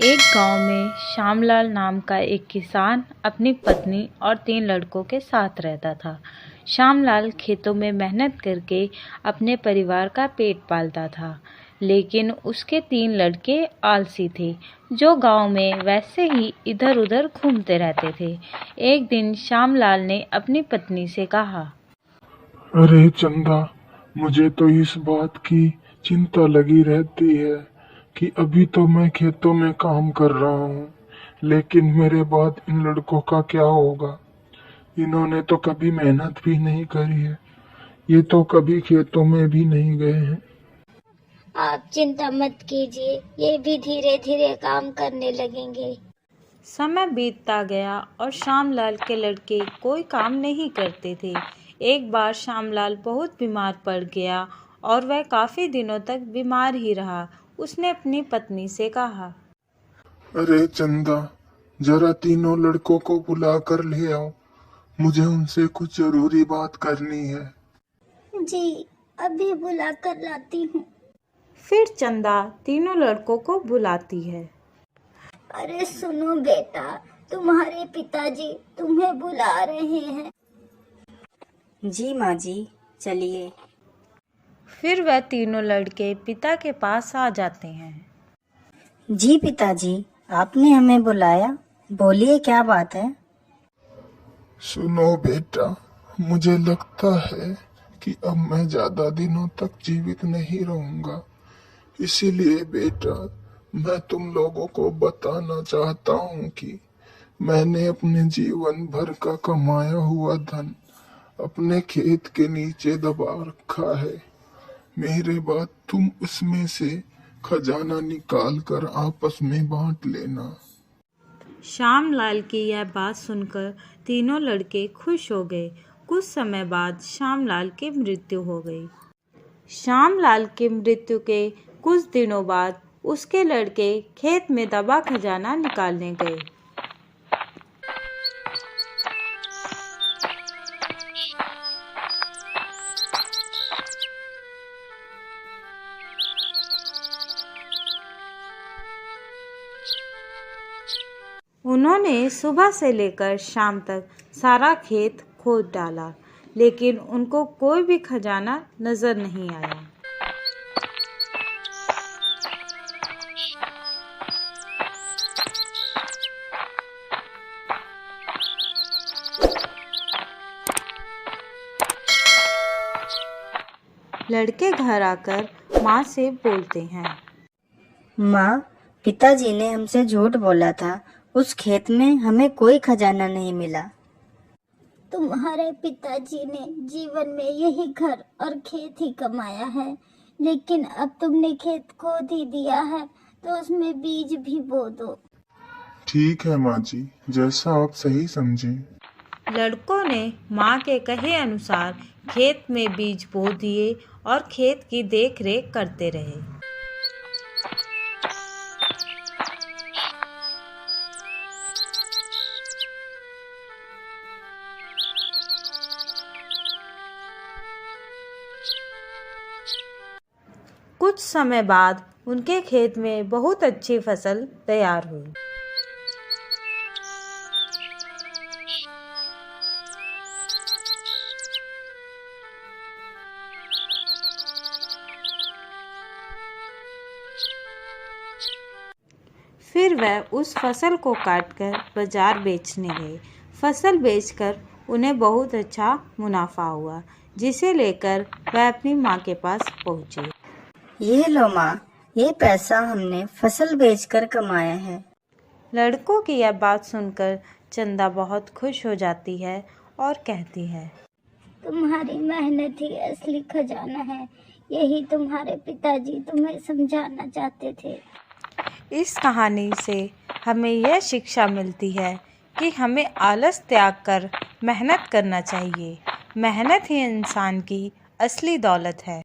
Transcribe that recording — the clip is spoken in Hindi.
एक गांव में श्यामलाल नाम का एक किसान अपनी पत्नी और 3 लड़कों के साथ रहता था। श्यामलाल खेतों में मेहनत करके अपने परिवार का पेट पालता था, लेकिन उसके 3 लड़के आलसी थे, जो गांव में वैसे ही इधर-उधर घूमते रहते थे। एक दिन श्यामलाल ने अपनी पत्नी से कहा, अरे चंदा, मुझे तो इस बात की चिंता लगी रहती है कि अभी तो मैं खेतों में काम कर रहा हूँ, लेकिन मेरे बाद इन लड़कों का क्या होगा। इन्होंने तो कभी मेहनत भी नहीं करी है, ये तो कभी खेतों में भी नहीं गए हैं। आप चिंता मत कीजिए, ये भी धीरे धीरे काम करने लगेंगे। समय बीतता गया और श्यामलाल के लड़के कोई काम नहीं करते थे। एक बार श्यामलाल बहुत बीमार पड़ गया और वह काफी दिनों तक बीमार ही रहा। उसने अपनी पत्नी से कहा, अरे चंदा, जरा तीनों लड़कों को बुला कर ले आओ, मुझे उनसे कुछ जरूरी बात करनी है। जी, अभी बुला कर लाती हूँ। फिर चंदा तीनों लड़कों को बुलाती है। अरे सुनो बेटा, तुम्हारे पिताजी तुम्हें बुला रहे हैं। जी माँ जी, चलिए। फिर वह तीनों लड़के पिता के पास आ जाते हैं। जी पिताजी, आपने हमें बुलाया, बोलिए क्या बात है। सुनो बेटा, मुझे लगता है कि अब मैं ज्यादा दिनों तक जीवित नहीं रहूंगा। इसीलिए बेटा, मैं तुम लोगों को बताना चाहता हूँ कि मैंने अपने जीवन भर का कमाया हुआ धन अपने खेत के नीचे दबा रखा है। मेरे बाद तुम उसमें से खजाना निकाल कर आपस में बांट लेना। श्यामलाल की यह बात सुनकर तीनों लड़के खुश हो गए। कुछ समय बाद श्यामलाल की मृत्यु हो गई। श्यामलाल की मृत्यु के कुछ दिनों बाद उसके लड़के खेत में दबा खजाना निकालने गए। उन्होंने सुबह से लेकर शाम तक सारा खेत खोद डाला, लेकिन उनको कोई भी खजाना नजर नहीं आया। लड़के घर आकर माँ से बोलते हैं, माँ, पिताजी ने हमसे झूठ बोला था, उस खेत में हमें कोई खजाना नहीं मिला। तुम्हारे पिताजी ने जीवन में यही घर और खेत ही कमाया है, लेकिन अब तुमने खेत खोद ही दिया है, तो उसमें बीज भी बो दो। ठीक है माँ जी, जैसा आप सही समझें। लड़कों ने माँ के कहे अनुसार खेत में बीज बो दिए और खेत की देखरेख करते रहे। कुछ समय बाद उनके खेत में बहुत अच्छी फसल तैयार हुई। फिर वह उस फसल को काटकर बाजार बेचने गए। फसल बेचकर उन्हें बहुत अच्छा मुनाफा हुआ, जिसे लेकर वह अपनी माँ के पास पहुँचे। ये लो माँ, ये पैसा हमने फसल बेचकर कमाया है। लड़कों की यह बात सुनकर चंदा बहुत खुश हो जाती है और कहती है, तुम्हारी मेहनत ही असली खजाना है, यही तुम्हारे पिताजी तुम्हें समझाना चाहते थे। इस कहानी से हमें यह शिक्षा मिलती है कि हमें आलस त्याग कर मेहनत करना चाहिए। मेहनत ही इंसान की असली दौलत है।